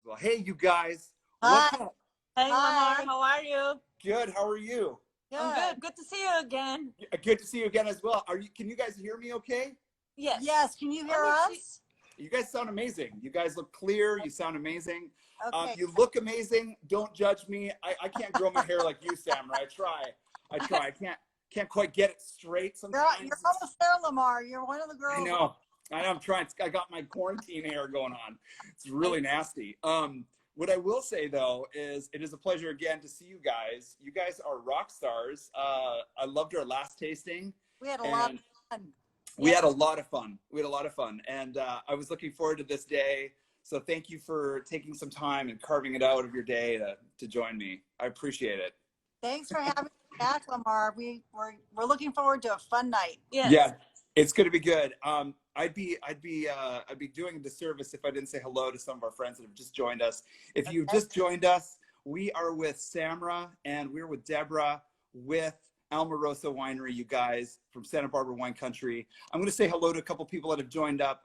Well, hey, you guys. Hi. Welcome. Hey, Lamar, Hi. how are you? Good. How are you? I'm good. Good to see you again. Good to see you again as well. Are you? Can you guys hear me? Okay. Yes. Yes. Can you hear Let me us? You guys sound amazing. You guys look clear. You sound amazing. Okay. You look amazing. Don't judge me. I can't grow my hair like you, Samra. I try. I can't quite get it straight sometimes. You're almost there, Lamar. You're one of the girls. I know. I'm trying. I got my quarantine hair going on. It's really nasty. What I will say though is it is a pleasure again to see you guys. You guys are rock stars. I loved our last tasting. We had a lot of fun. We had a lot of fun. We had a lot of fun, and I was looking forward to this day. So thank you for taking some time and carving it out of your day to join me. I appreciate it. Thanks for having me back, Lamar. We're looking forward to a fun night. Yes. Yeah, it's going to be good. I'd be doing a disservice if I didn't say hello to some of our friends that have just joined us. If you've just joined us, we are with Samra and we're with Deborah with Alma Rosa Winery, you guys, from Santa Barbara Wine Country. I'm going to say hello to a couple people that have joined up.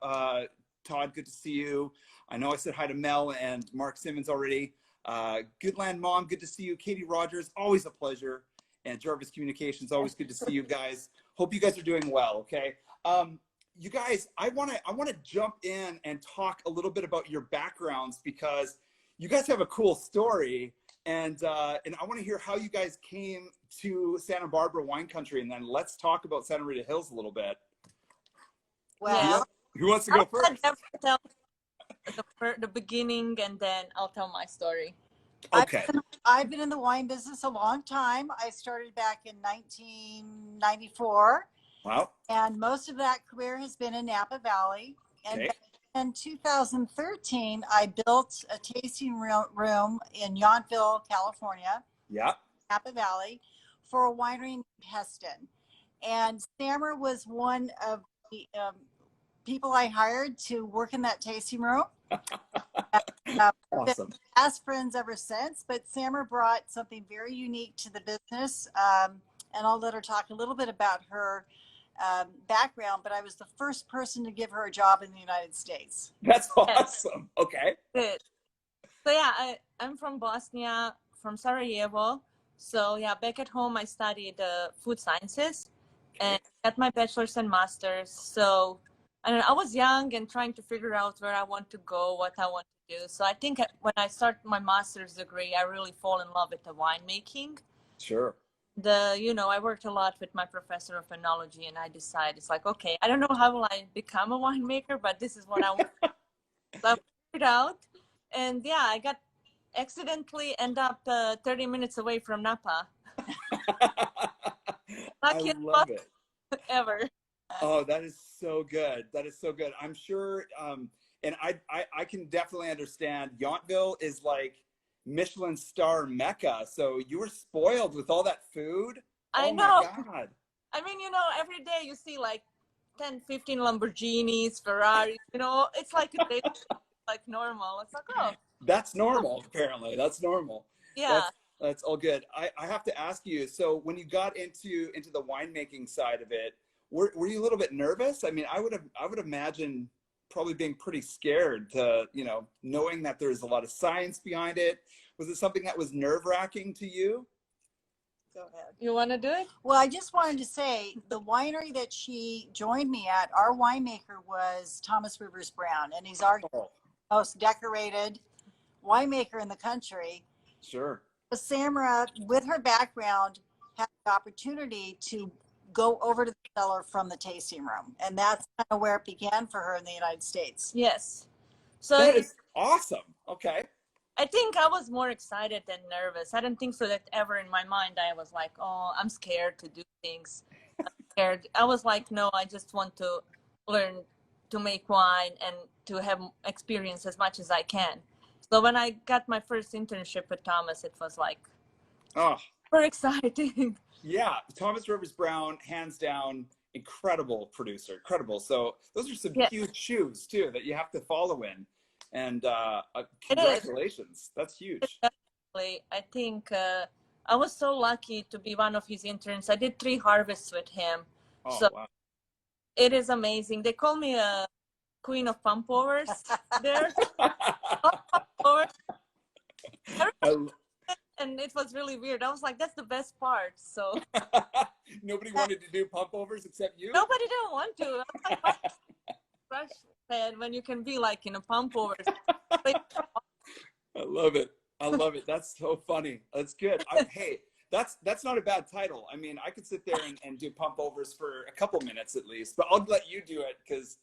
Todd, good to see you. I know I said hi to Mel and Mark Simmons already. Goodland Mom, good to see you. Katie Rogers, always a pleasure. And Jarvis Communications, always good to see you guys. Hope you guys are doing well, okay? You guys, I wanna jump in and talk a little bit about your backgrounds because you guys have a cool story, and I want to hear how you guys came to Santa Barbara Wine Country, and then let's talk about Santa Rita Hills a little bit. Well, who wants to go first? I'll tell the beginning, and then I'll tell my story. Okay. I've been in the wine business a long time. I started back in 1994. Wow. And most of that career has been in Napa Valley. And Okay. in 2013, I built a tasting room in Yountville, California, Yeah. Napa Valley, for a winery in Heston. And Samra was one of the people I hired to work in that tasting room. Awesome. Been fast friends ever since, but Samra brought something very unique to the business. And I'll let her talk a little bit about her background, but I was the first person to give her a job in the United States. That's awesome. Okay. Good. So yeah, I'm from Bosnia, from Sarajevo. So yeah, back at home I studied food sciences and got my bachelor's and master's. So I don't know, I was young and trying to figure out where I want to go, what I want to do. So I think when I started my master's degree, I really fall in love with the winemaking. Sure. I worked a lot with my professor of enology, and I decided it's like, okay, I don't know how will I become a winemaker, but this is what I want. So I figured it out, and yeah, I got accidentally end up 30 minutes away from Napa. I love it. Ever. Oh, that is so good. That is so good. I'm sure, and I can definitely understand. Yountville is like Michelin star Mecca. So you were spoiled with all that food. I oh know. My God. I mean, every day you see like 10, 15 Lamborghinis, Ferraris, it's like a day, like normal. It's like, oh. That's normal, apparently. That's normal. Yeah. That's all good. I have to ask you, so when you got into the winemaking side of it, were you a little bit nervous? I mean, I would imagine probably being pretty scared to, knowing that there's a lot of science behind it. Was it something that was nerve-wracking to you? Go ahead. You want to do it? Well, I just wanted to say the winery that she joined me at, our winemaker was Thomas Rivers Brown, and he's our most decorated winemaker in the country. Sure. Samra, with her background, had the opportunity to go over to the cellar from the tasting room, and that's kind of where it began for her in the United States. Yes. So that is awesome. Okay. I think I was more excited than nervous. I don't think so that ever in my mind I was like, oh, I'm scared to do things. I'm scared. I was like, no, I just want to learn to make wine and to have experience as much as I can. So when I got my first internship with Thomas, it was like, super exciting. Yeah, Thomas Rivers Brown, hands down, incredible producer, incredible. So those are some huge shoes too that you have to follow in. And congratulations, that's huge. Definitely. I think I was so lucky to be one of his interns. I did 3 harvests with him. Oh, wow. It is amazing. They call me a queen of pump overs there. I, And it was really weird. I was like, that's the best part. So nobody wanted to do pump overs except you. nobody didn't want to. I was like, what fresh head when you can be like in a pump over. Like, I love it. I love it. That's so funny. That's good. Hey, that's not a bad title. I mean, I could sit there and do pump overs for a couple minutes at least, but I'll let you do it because,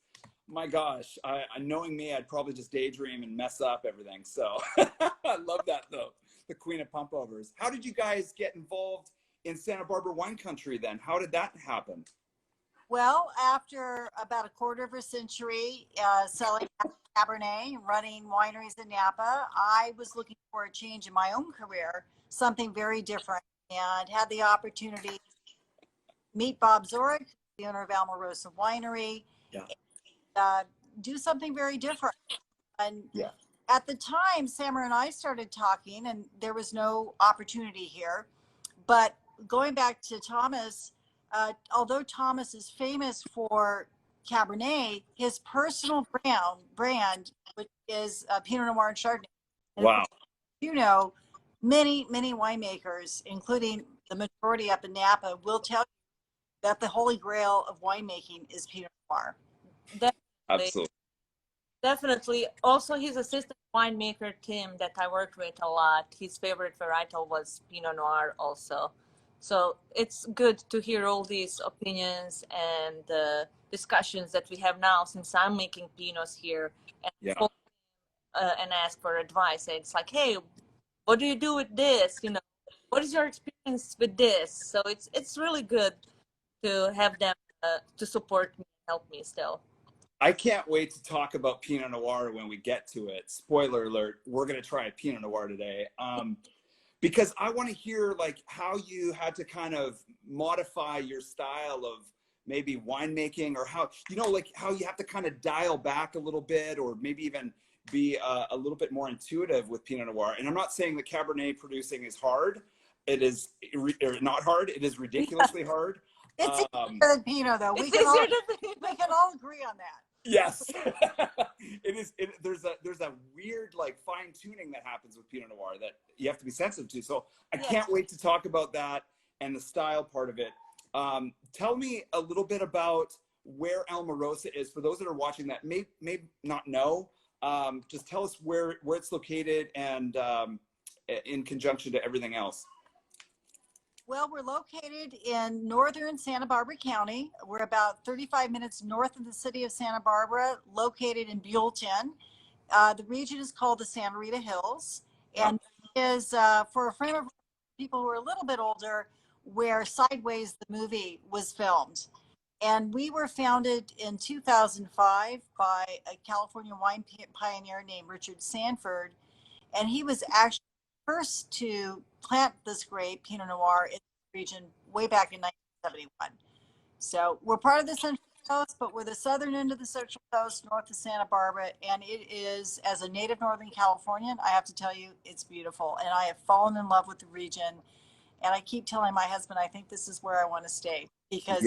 my gosh, knowing me, I'd probably just daydream and mess up everything. So I love that though. The queen of pump overs. How did you guys get involved in Santa Barbara wine country then? How did that happen? Well, after about a quarter of a century selling Cabernet, running wineries in Napa, I was looking for a change in my own career, something very different, and had the opportunity to meet Bob Zorik, the owner of Alma Rosa Winery, Yeah. and do something very different. And Yeah. at the time, Samra and I started talking, and there was no opportunity here. But going back to Thomas, although Thomas is famous for Cabernet, his personal brand, which is Pinot Noir and Chardonnay. And Wow. you know, many winemakers, including the majority up in Napa, will tell you that the holy grail of winemaking is Pinot Noir. definitely, Absolutely. definitely. Also, his assistant winemaker Tim, that I worked with a lot, his favorite varietal was Pinot Noir also. So it's good to hear all these opinions and discussions that we have now, since I'm making Pinots here, and Yeah. and ask for advice. It's like, hey, what do you do with this? You know, what is your experience with this? So it's really good to have them to support me, help me still. I can't wait to talk about Pinot Noir when we get to it. Spoiler alert, we're going to try a Pinot Noir today. Because I want to hear like how you had to kind of modify your style of maybe winemaking, or how, you know, like how you have to kind of dial back a little bit, or maybe even be a little bit more intuitive with Pinot Noir. And I'm not saying that Cabernet producing is hard. It is not hard. It is ridiculously hard. It's easier than Pinot, though. We can all agree on that. Yes. It is. There's a weird like fine tuning that happens with Pinot Noir that you have to be sensitive to. So I can't wait to talk about that and the style part of it. Tell me a little bit about where Alma Rosa is for those that are watching that may not know. Just tell us where it's located and in conjunction to everything else. Well, we're located in northern Santa Barbara County. We're about 35 minutes north of the city of Santa Barbara, located in Buellton. The region is called the Santa Rita Hills, and is for a frame of people who are a little bit older, where Sideways the movie was filmed. And we were founded in 2005 by a California wine pioneer named Richard Sanford, and he was actually first to plant this grape, Pinot Noir, in the region way back in 1971. So we're part of the Central Coast, but we're the southern end of the Central Coast, north of Santa Barbara. And it is, as a native Northern Californian, I have to tell you, it's beautiful. And I have fallen in love with the region. And I keep telling my husband, I think this is where I want to stay, because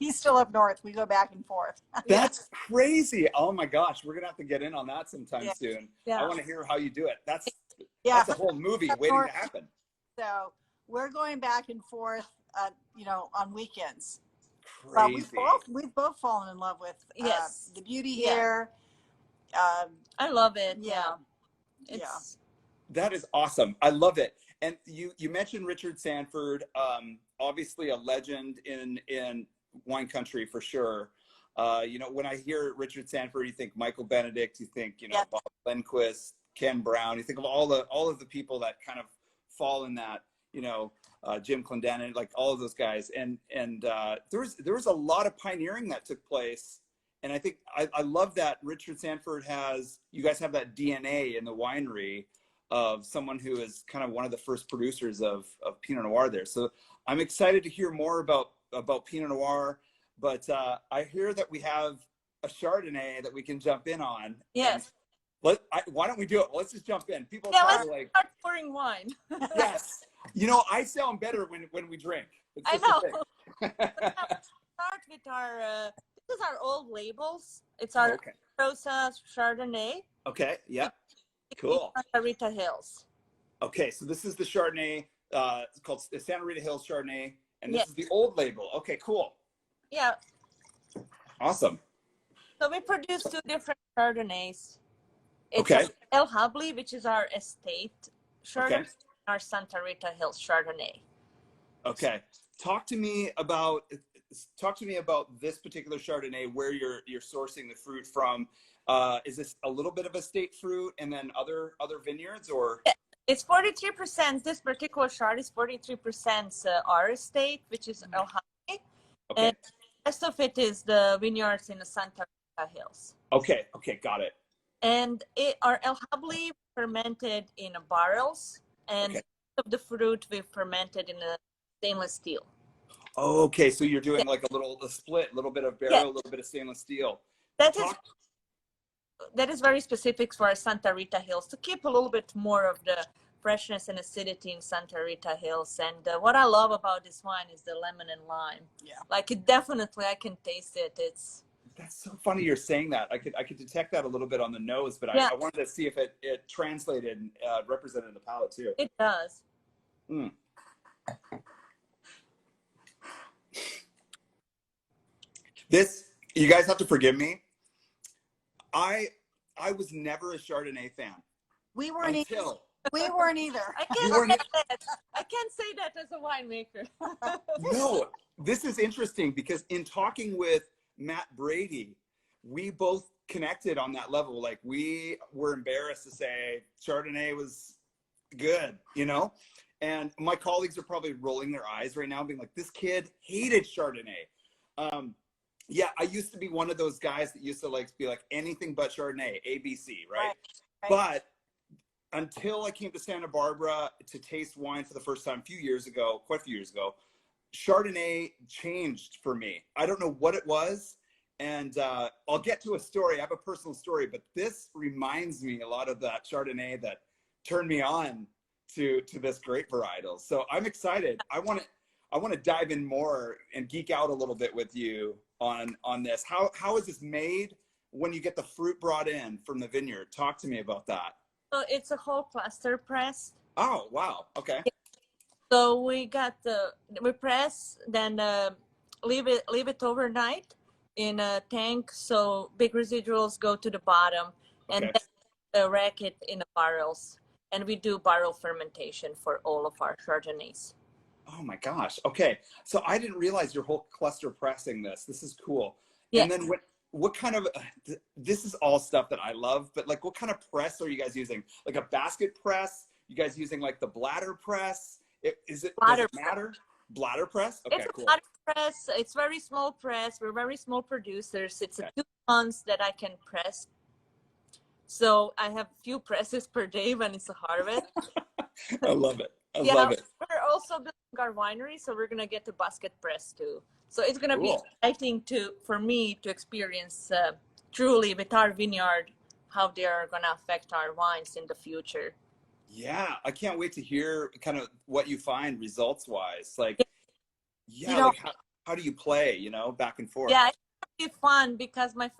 he's still up north. We go back and forth. That's crazy. Oh my gosh. We're going to have to get in on that sometime soon. Yeah. I want to hear how you do it. That's a whole movie Up waiting north. to happen. So we're going back and forth, on weekends. Crazy. We've both fallen in love with the beauty here. I love it. Yeah. That is awesome. I love it. And you mentioned Richard Sanford, obviously a legend in wine country for sure. When I hear Richard Sanford, you think Michael Benedict, you think, Bob Lindquist, Ken Brown, you think of all of the people that kind of fall in that, Jim Clendenin, like all of those guys. And there was a lot of pioneering that took place. And I think I love that Richard Sanford you guys have that DNA in the winery of someone who is kind of one of the first producers of Pinot Noir there. So I'm excited to hear more about Pinot Noir, but I hear that we have a Chardonnay that we can jump in on. Yes. Why don't we do it? Let's just jump in. People let's like start pouring wine. Yes. I sound better when we drink. It's I just know. a thing. Start with our this is our old labels. It's our Rosa Chardonnay. Okay. Yeah. Cool. Santa Rita Hills. Okay, so this is the Chardonnay. It's called the Santa Rita Hills Chardonnay, and this Yeah. is the old label. Okay, cool. Yeah. Awesome. So we produce 2 different Chardonnays. It's Okay. El Habli, which is our estate Chardonnay, Okay. our Santa Rita Hills Chardonnay. Okay. Talk to me about this particular Chardonnay, where you're sourcing the fruit from. Is this a little bit of estate fruit and then other vineyards, or? It's 43%. This particular Chard is 43% our estate, which is El Habli. Okay. And the rest of it is the vineyards in the Santa Rita Hills. Okay. Okay. Got it. And our El Habli fermented in barrels, and Okay. of the fruit we fermented in a stainless steel. Oh, okay. So you're doing like a split, a little bit of barrel, a little bit of stainless steel. That is very specific for our Santa Rita Hills, to keep a little bit more of the freshness and acidity in Santa Rita Hills. And what I love about this wine is the lemon and lime. Yeah. Like it definitely, I can taste it. That's so funny you're saying that. I could detect that a little bit on the nose, but I wanted to see if it translated and represented in the palate too. It does. Mm. This, you guys have to forgive me. I was never a Chardonnay fan. We weren't until we weren't either. I can't say that as a winemaker. No, this is interesting because in talking with Matt Brady, we both connected on that level. Like we were embarrassed to say Chardonnay was good, you know? And my colleagues are probably rolling their eyes right now being like, this kid hated Chardonnay. Yeah, I used to be one of those guys that used to like be like anything but Chardonnay, ABC, right? But until I came to Santa Barbara to taste wine for the first time quite a few years ago, Chardonnay changed for me. I don't know what it was. And I'll get to a story. I have a personal story, but this reminds me a lot of that Chardonnay that turned me on to this grape varietal. So I'm excited. I want to dive in more and geek out a little bit with you on this. How is this made when you get the fruit brought in from the vineyard? Talk to me about that. So it's a whole cluster press. Oh, wow. Okay. So we press, then leave it overnight in a tank, so big residuals go to the bottom, and then rack it in the barrels. And we do barrel fermentation for all of our Chardonnays. Oh my gosh. Okay. So I didn't realize your whole cluster pressing this. This is cool. Yeah. And then what kind of, this is all stuff that I love, but like what kind of press are you guys using? Like a basket press? You guys using like the bladder press? Does it matter? Bladder press? Okay, it's a cool. bladder press. It's very small press. We're very small producers. It's a 2 tons that I can press. So I have few presses per day when it's a harvest. I love it. I love it. We're also building our winery, so we're gonna get the basket press too. So it's gonna be exciting for me to experience truly with our vineyard how they are gonna affect our wines in the future. Yeah, I can't wait to hear kind of what you find results wise. Like, like how do you play? You know, back and forth. Yeah, it's gonna be fun because my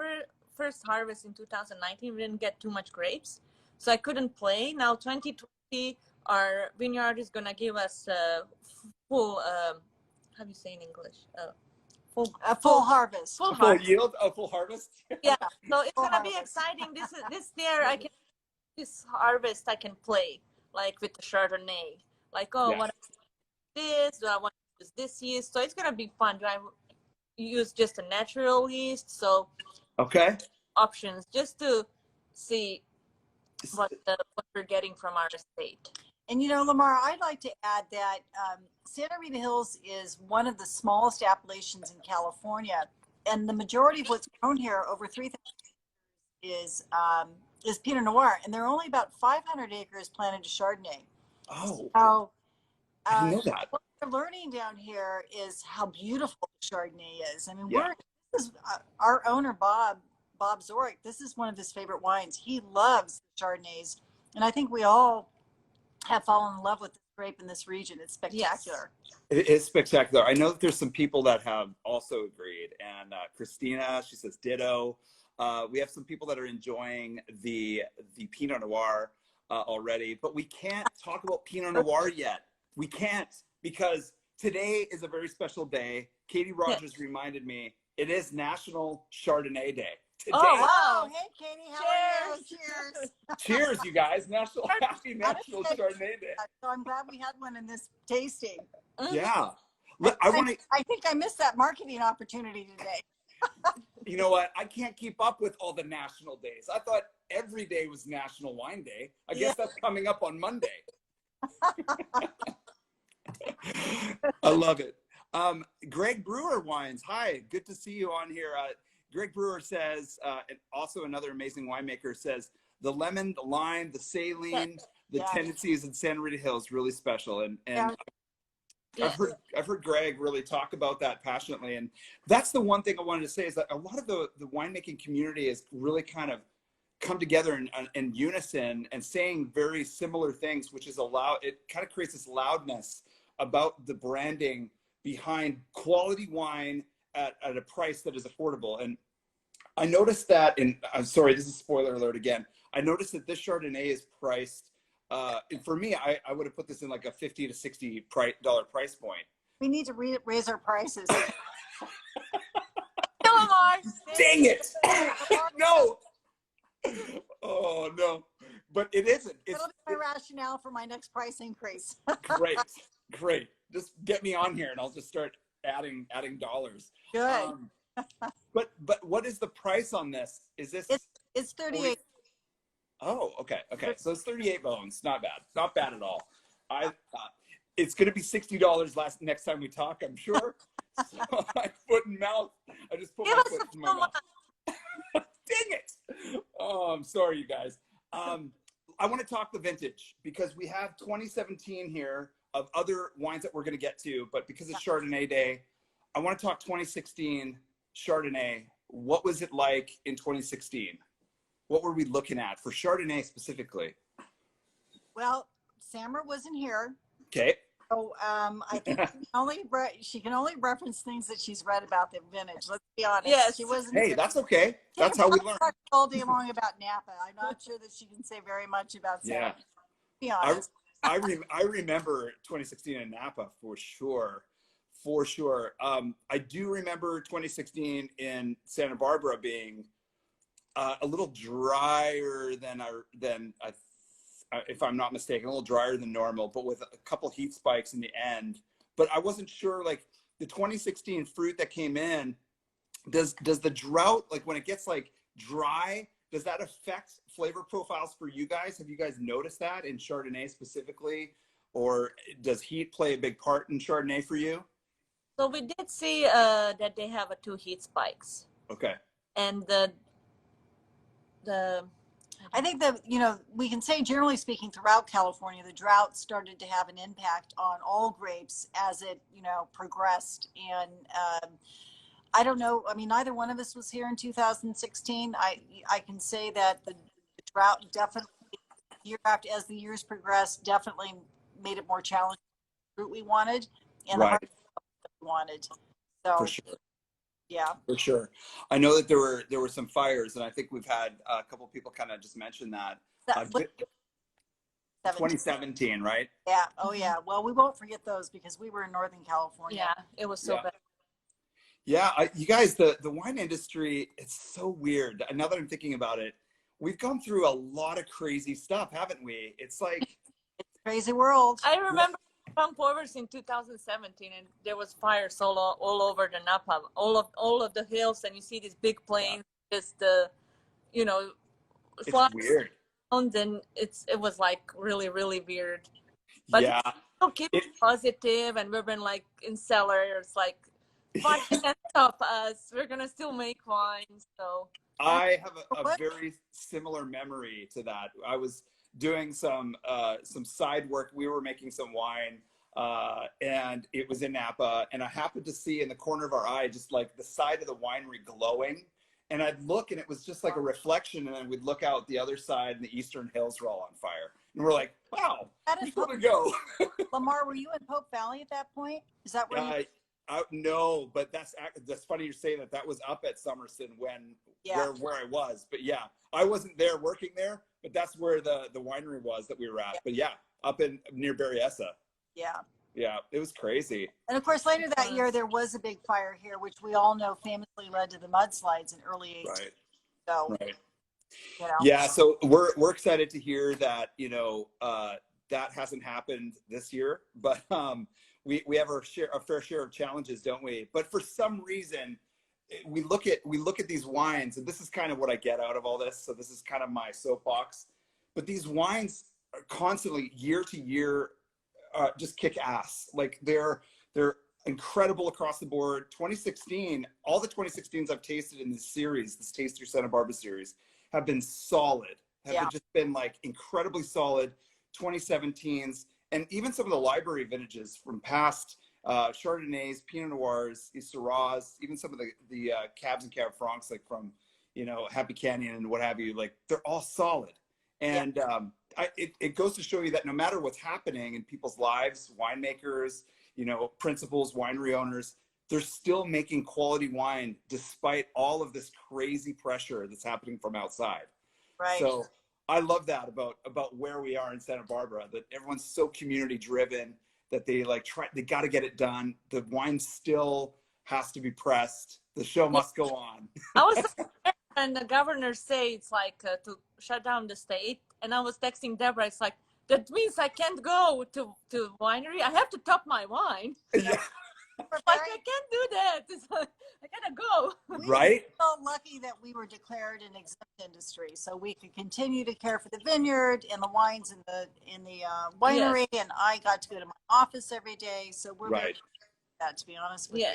first harvest in 2019 we didn't get too much grapes, so I couldn't play. Now 2020. Our vineyard is gonna give us full. How do you say in English? Full harvest. Full yield. Oh, full harvest. Yeah. So it's gonna be exciting. This year this harvest I can play like with the Chardonnay. Like what this? Do I want to use this yeast? So it's gonna be fun. Do I use just a natural yeast? So options just to see what we're getting from our estate. And you know, Lamar, I'd like to add that Santa Rita Hills is one of the smallest appellations in California, and the majority of what's grown here, over 3,000 acres, is Pinot Noir, and there are only about 500 acres planted to Chardonnay. Oh, so I didn't know that. What we're learning down here is how beautiful Chardonnay is. I mean, this is our owner Bob Zorick. This is one of his favorite wines. He loves Chardonnays, and I think we all have fallen in love with this grape in this region. It's spectacular. Yes. It is spectacular. I know that there's some people that have also agreed, and Christina, she says ditto. We have some people that are enjoying the Pinot Noir. already, but we can't talk about Pinot Noir yet. We can't, because today is a very special day. Katie Rogers reminded me it is National Chardonnay Day. Today. Oh, wow. Hey, Katie, how are you? Cheers. Cheers, you guys. Happy National Chardonnay Day. So I'm glad we had one in this tasting. Yeah. I think I missed that marketing opportunity today. You know what? I can't keep up with all the national days. I thought every day was National Wine Day. I guess that's coming up on Monday. I love it. Greg Brewer Wines. Hi, good to see you on here. Greg Brewer says, and also another amazing winemaker says, the lemon, the lime, the saline, the tendencies in Santa Rita Hills really special. And I've heard Greg really talk about that passionately. And that's the one thing I wanted to say is that a lot of the winemaking community has really kind of come together in unison and saying very similar things, which is it kind of creates this loudness about the branding behind quality wine at a price that is affordable. And I noticed that, and I'm sorry, this is spoiler alert again. I noticed that this Chardonnay is priced, and for me, I would have put this in like a $50 to $60 price point. We need to raise our prices. Dang it! No! Oh, no. But it isn't. That'll be my rationale for my next price increase. Great. Just get me on here and I'll just start adding dollars. Good. But what is the price on this? Is this? It's 38. Oh, okay. So it's 38 bones. Not bad at all. It's going to be $60 next time we talk, I'm sure. So my foot and mouth. I just put my foot in my mouth. Dang it. Oh, I'm sorry, you guys. I want to talk the vintage because we have 2017 here of other wines that we're going to get to, but because it's Chardonnay Day, I want to talk 2016 Chardonnay. What was it like in 2016? What were we looking at for Chardonnay specifically? Well, Samra wasn't here. Okay. So I think she can only reference things that she's read about the vintage. Let's be honest. Yes. She wasn't. Hey, that's okay. That's how we learn. All day long about Napa. I'm not sure that she can say very much about Samra. Yeah. Be honest. I remember 2016 in Napa for sure. I do remember 2016 in Santa Barbara being a little drier than if I'm not mistaken, a little drier than normal, but with a couple heat spikes in the end. But I wasn't sure, like the 2016 fruit that came in, does the drought, like when it gets like dry, does that affect flavor profiles for you guys? Have you guys noticed that in Chardonnay specifically? Or does heat play a big part in Chardonnay for you? So we did see that they have 2 heat spikes. Okay. And I think that, we can say generally speaking throughout California, the drought started to have an impact on all grapes as it, progressed. And I don't know. I mean, neither one of us was here in 2016. I can say that the drought definitely, as the years progressed, definitely made it more challenging. The fruit we wanted and the harvest we wanted. So, for sure. Yeah, for sure. I know that there were some fires, and I think we've had a couple of people kind of just mention that. 2017, right? Yeah. Oh, yeah. Well, we won't forget those because we were in Northern California. Yeah, it was so bad. Yeah, you guys, the wine industry, it's so weird. Now that I'm thinking about it, we've gone through a lot of crazy stuff, haven't we? It's like it's a crazy world. I remember Trump overs in 2017, and there was fires all over the Napa, all of the hills, and you see these big planes, just it's weird. And it was like really, really weird. But still keep positive, and we've been like in cellar. It's like, why can't stop us? We're gonna still make wine. So I have a very similar memory to that. I was doing some side work. We were making some wine, and it was in Napa. And I happened to see in the corner of our eye, just like the side of the winery glowing. And I'd look, and it was just like a reflection. And then we'd look out the other side, and the Eastern Hills were all on fire. And we're like, wow, where to go? Lamar, were you in Pope Valley at that point? Is that where no, but that's funny you're saying that. That was up at Somerson where I was. But yeah, I wasn't there working there, but that's where the winery was that we were at. But yeah, up in near Berryessa. Yeah. Yeah, it was crazy. And of course, later that year, there was a big fire here, which we all know famously led to the mudslides in early 18. Right. So, Right. you know. Yeah, so we're excited to hear that, that hasn't happened this year, but we have a fair share of challenges, don't we? But for some reason, we look at these wines, and this is kind of what I get out of all this. So this is kind of my soapbox. But these wines are constantly, year to year, just kick ass. Like they're incredible across the board. 2016, all the 2016s I've tasted in this series, this Taste Through Santa Barbara series, have been solid. Just been like incredibly solid. 2017s, and even some of the library vintages from past Chardonnays, Pinot Noirs, Syrahs, even some of the Cabs and Cab Francs, like from Happy Canyon and what have you. Like they're all solid. And it goes to show you that no matter what's happening in people's lives, winemakers, principals, winery owners, they're still making quality wine despite all of this crazy pressure that's happening from outside. Right. So I love that about where we are in Santa Barbara, that everyone's so community driven that they got to get it done. The wine still has to be pressed. The show must go on. I was and the governor say it's like to shut down the state, and I was texting Deborah. It's like that means I can't go to winery. I have to top my wine. Yeah. Like I can't do that. It's like, I gotta go. Right. We felt lucky that we were declared an exempt industry, so we could continue to care for the vineyard and the wines in the winery. Yes. And I got to go to my office every day. So we're very glad, to be honest with you.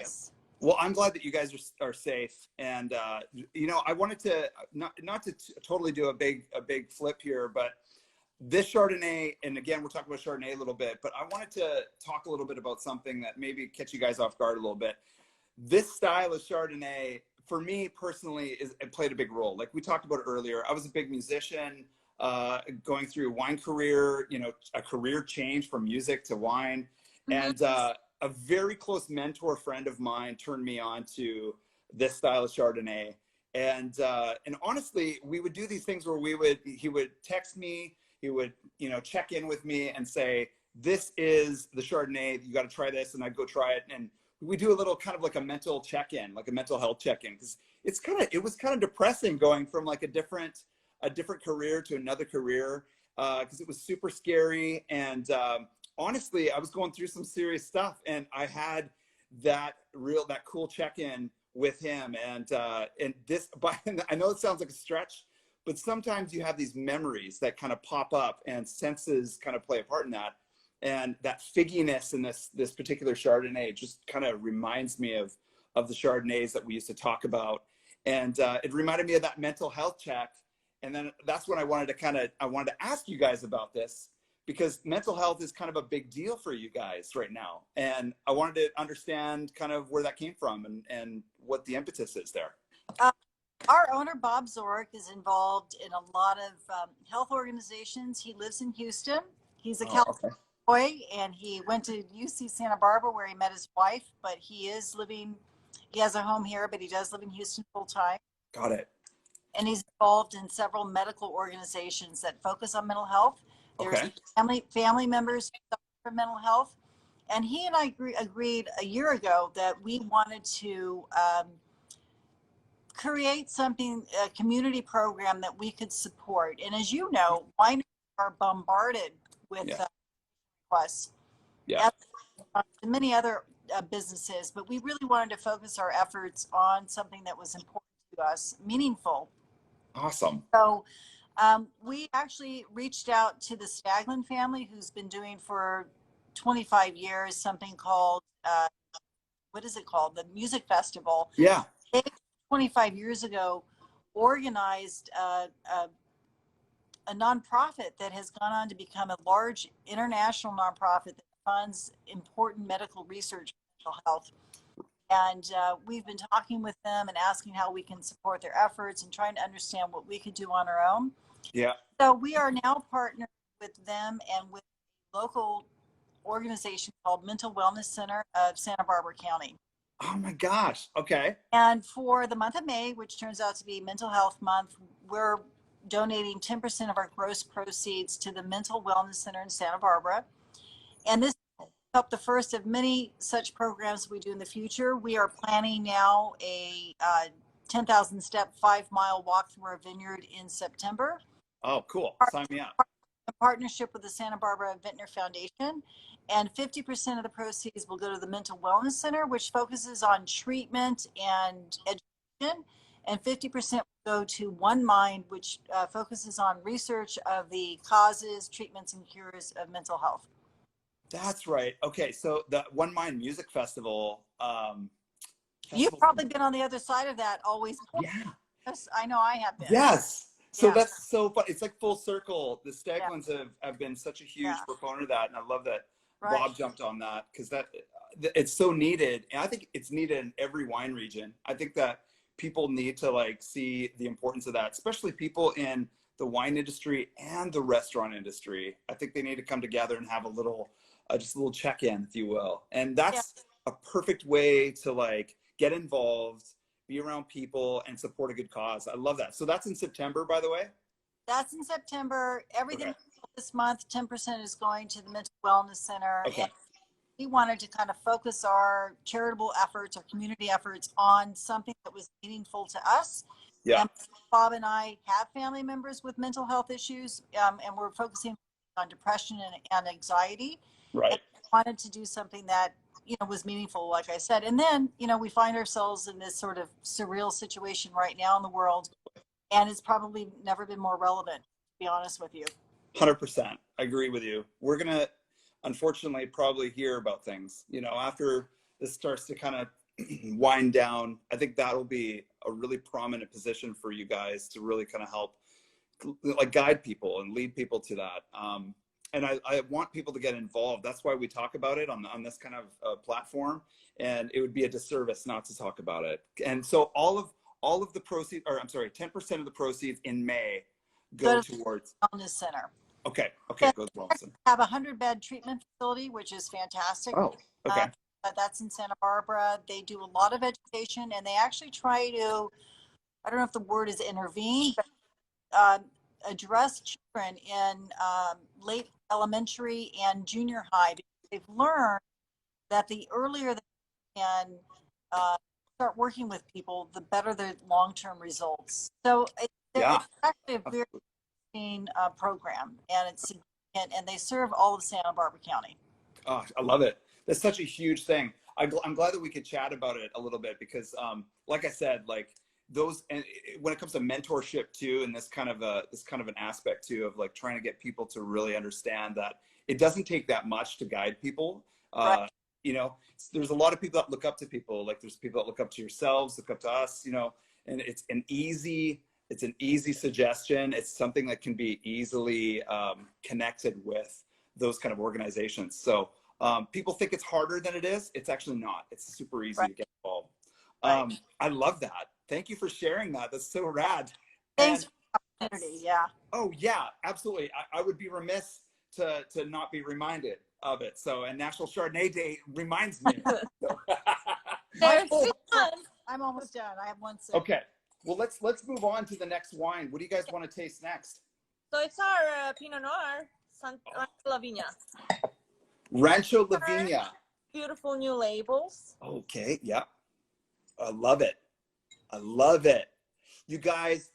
Well, I'm glad that you guys are safe, and I wanted to not to totally do a big flip here, but this Chardonnay, and again, we're talking about Chardonnay a little bit, but I wanted to talk a little bit about something that maybe catch you guys off guard a little bit. This style of Chardonnay, for me personally, it played a big role. Like we talked about earlier, I was a big musician, going through a wine career, a career change from music to wine, and a very close mentor friend of mine turned me on to this style of Chardonnay. And honestly, we would do these things where he would text me, he would, check in with me and say, this is the Chardonnay, you got to try this. And I'd go try it. And we do a little kind of like a mental check-in, like a mental health check-in. Because it was kind of depressing going from like a different career to another career. Because it was super scary. And honestly, I was going through some serious stuff. And I had that cool check-in with him. And I know it sounds like a stretch, but sometimes you have these memories that kind of pop up and senses kind of play a part in that. And that figginess in this particular Chardonnay just kind of reminds me of the Chardonnays that we used to talk about. And it reminded me of that mental health check. And then that's when I wanted to ask you guys about this, because mental health is kind of a big deal for you guys right now. And I wanted to understand kind of where that came from and what the impetus is there. Our owner, Bob Zork, is involved in a lot of health organizations. He lives in Houston. He's a California boy, and he went to UC Santa Barbara where he met his wife, but he has a home here, but he does live in Houston full time. Got it. And he's involved in several medical organizations that focus on mental health. There's family members who suffer from mental health. And he and I agreed a year ago that we wanted to create a community program that we could support. And as you know, wineries are bombarded with requests. Yeah. And many other businesses, but we really wanted to focus our efforts on something that was important to us, meaningful. Awesome. So we actually reached out to the Staglin family, who's been doing for 25 years something called, what is it called? The Music Festival. Yeah. They, 25 years ago, organized a nonprofit that has gone on to become a large international nonprofit that funds important medical research in mental health. And we've been talking with them and asking how we can support their efforts and trying to understand what we could do on our own. Yeah. So we are now partnered with them and with a local organization called Mental Wellness Center of Santa Barbara County. Oh my gosh. Okay. And for the month of May, which turns out to be Mental Health Month, donating 10% of our gross proceeds to the Mental Wellness Center in Santa Barbara. And this helped the first of many such programs we do in the future. We are planning now a 10,000 step 5-mile walk through our vineyard in September. Oh, cool. Sign me up. In partnership with the Santa Barbara Vintner Foundation. And 50% of the proceeds will go to the Mental Wellness Center, which focuses on treatment and education. And 50% will go to One Mind, which focuses on research of the causes, treatments, and cures of mental health. That's right. Okay, so the One Mind Music Festival. You've probably been on the other side of that, always. Yeah. Yes, I know I have been. Yes. So Yeah. that's so fun. It's like full circle. The Yeah. Staglins have been such a huge Yeah. proponent of that, and I love that Right. Bob jumped on that because it's so needed, and I think it's needed in every wine region. I think that people need to like see the importance of that, especially people in the wine industry and the restaurant industry. I think they need to come together and have a little, just a little check-in, if you will. And that's a perfect way to like get involved, be around people, and support a good cause. I love that. So that's in September, by the way? That's in September. Everything Okay. this month, 10% is going to the Mental Wellness Center. Okay. And we wanted to kind of focus our charitable efforts, our community efforts on something that was meaningful to us. Yeah. And Bob and I have family members with mental health issues, and we're focusing on depression and anxiety. Right. And we wanted to do something that, was meaningful, like I said. And then, we find ourselves in this sort of surreal situation right now in the world, and it's probably never been more relevant, to be honest with you. 100%. I agree with you. We're going to, unfortunately, probably hear about things, after this starts to kind of wind down. I think that'll be a really prominent position for you guys to really kind of help like guide people and lead people to that. And I want people to get involved. That's why we talk about it on this kind of platform. And it would be a disservice not to talk about it. And so all of the proceeds, or I'm sorry, 10% of the proceeds in May go towards Wellness Center. Okay. Go to Wellness Center. Have a 100-bed treatment facility, which is fantastic. Oh, okay. That's in Santa Barbara. They do a lot of education, and they actually try to, I don't know if the word is intervene, but address children in late elementary and junior high, because they've learned that the earlier they can start working with people, the better the long-term results. So it's actually a very interesting program, and it's significant, and they serve all of Santa Barbara County. Oh, I love it. That's such a huge thing. I'm glad that we could chat about it a little bit because, like I said, like those, and when it comes to mentorship too, and this kind of an aspect too of like trying to get people to really understand that it doesn't take that much to guide people. Right. There's a lot of people that look up to people. Like there's people that look up to yourselves, look up to us. And it's an easy suggestion. It's something that can be easily connected with those kind of organizations. So people think it's harder than it is. It's actually not. It's super easy to get involved. I love that. Thank you for sharing that. That's so rad. Thanks for the opportunity. Yeah. Oh yeah, absolutely. I would be remiss to not be reminded of it. So, and National Chardonnay Day reminds me. I'm almost done. I have one sip. Okay. Well, let's move on to the next wine. What do you guys want to taste next? So it's our Pinot Noir, Rancho La Viña. Rancho La Viña. Beautiful new labels. Okay. Yeah. I love it. I love it. You guys,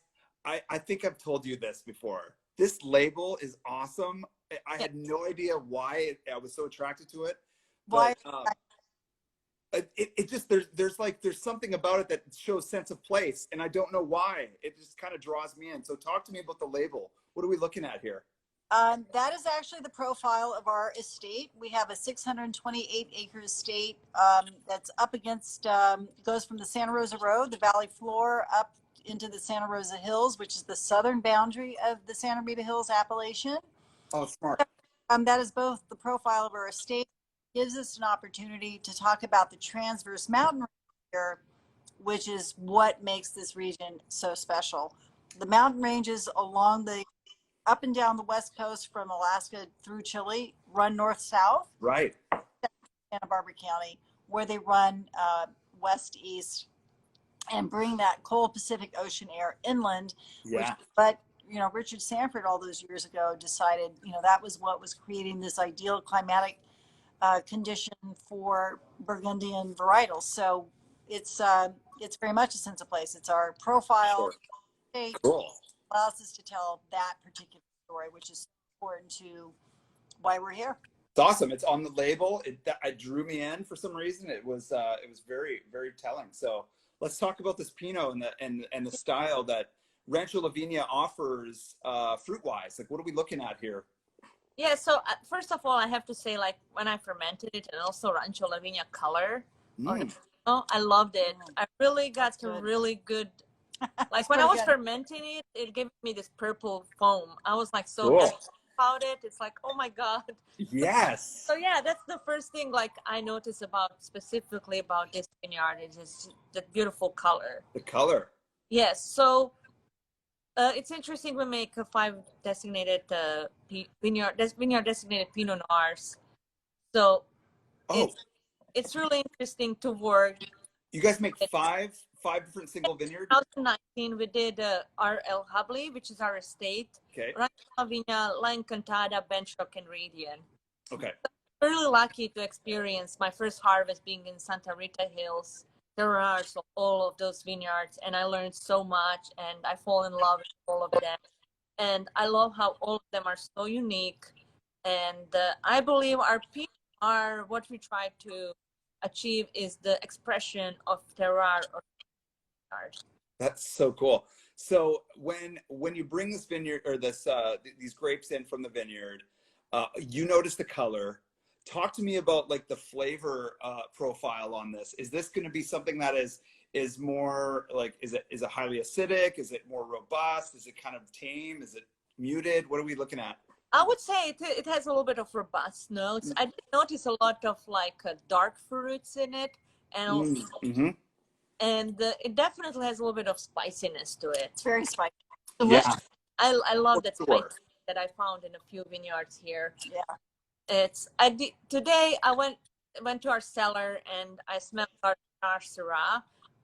I think I've told you this before. This label is awesome. I had no idea why I was so attracted to it. But, it just, there's something about it that shows sense of place, and I don't know why. It just kind of draws me in. So talk to me about the label. What are we looking at here? That is actually the profile of our estate. We have a 628-acre estate that's up against, goes from the Santa Rosa Road, the valley floor, up into the Santa Rosa Hills, which is the southern boundary of the Santa Rita Hills appellation. Oh, smart. That is both the profile of our estate, gives us an opportunity to talk about the transverse mountain range here, which is what makes this region so special. The mountain ranges along the up and down the west coast from Alaska through Chile run north-south. Right. Santa Barbara County, where they run west-east and bring that cold Pacific Ocean air inland. Yeah. But Richard Sanford all those years ago decided, that was what was creating this ideal climatic condition for Burgundian varietals. So it's very much a sense of place. It's our profile. Sure. State Cool. allows us to tell that particular story, which is important to why we're here. It's awesome. It on the label. It drew me in for some reason. It was very, very telling. So let's talk about this Pinot and the style that Rancho La Viña offers fruit wise. Like, what are we looking at here? Yeah, so first of all, I have to say, like, when I fermented it, and also Rancho La Viña color, I loved it. I really got to really good, like when I was fermenting it, it gave me this purple foam. I was like so happy about it. It's like, oh my God. Yes. So yeah, that's the first thing like I noticed specifically about this vineyard is just the beautiful color. The color. Yes. So it's interesting. We make 5 designated vineyard designated Pinot Noirs. So it's really interesting to work. You guys make five different single vineyards. 2019, we did R.L. Hubley, which is our estate. Okay. Rancho La Viña, La Encantada, Benchrock, and Radian. Okay. So I'm really lucky to experience my first harvest being in Santa Rita Hills. There are all of those vineyards, and I learned so much, and I fall in love with all of them. And I love how all of them are so unique. And I believe our Pinot are what we try to achieve is the expression of terroir or vineyard. That's so cool. So when you bring this vineyard or these grapes in from the vineyard, you notice the color. Talk to me about like the flavor profile on this. Is this going to be something that is more like, is it highly acidic? Is it more robust? Is it kind of tame? Is it muted? What are we looking at? I would say it has a little bit of robust notes. I did notice a lot of like dark fruits in it, and and it definitely has a little bit of spiciness to it. It's very spicy. Yeah, I love that spice that I found in a few vineyards here. Yeah, today I went to our cellar and I smelled our Syrah,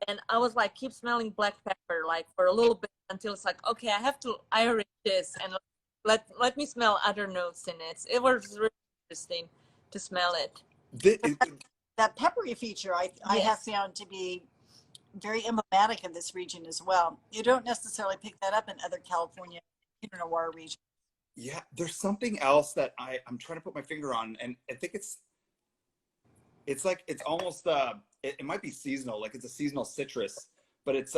and I was like keep smelling black pepper like for a little bit until it's like, okay, I have to Irish this and let me smell other notes in it. It was really interesting to smell it. That peppery feature I have found to be very emblematic of this region as well. You don't necessarily pick that up in other California Pinot Noir regions. Yeah, there's something else that I'm trying to put my finger on, and I think it's like it's almost it might be seasonal, like it's a seasonal citrus, but it's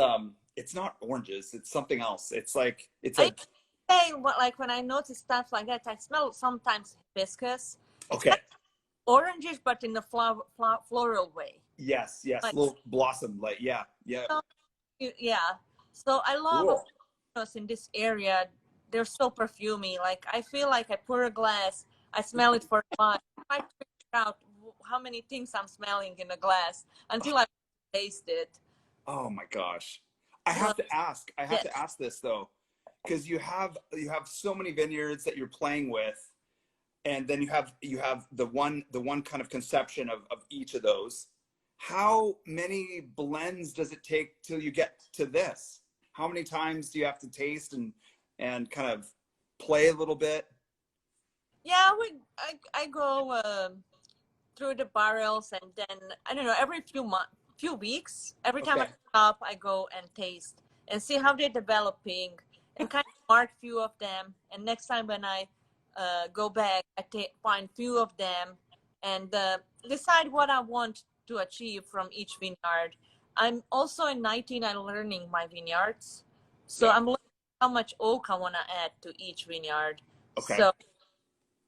not oranges, it's something else. It's like like when I notice stuff like that, I smell sometimes hibiscus. Okay. Oranges, but in the floral way. Yes, like, little blossom, like yeah. So, yeah. So I love us in this area. They're so perfumey. Like I feel like I pour a glass, I smell it for a while. I try to figure out how many things I'm smelling in a glass until I taste it. Oh my gosh. I have to ask this though. Because you have so many vineyards that you're playing with, and then you have the one kind of conception of each of those. How many blends does it take till you get to this? How many times do you have to taste and kind of play a little bit? Yeah, I go through the barrels, and then I don't know, every few weeks, every time I stop, I go and taste and see how they're developing. And kind of mark few of them, and next time when I go back, I find few of them and decide what I want to achieve from each vineyard. I'm also in 19, I'm learning my vineyards, so I'm learning how much oak I want to add to each vineyard. Okay. So,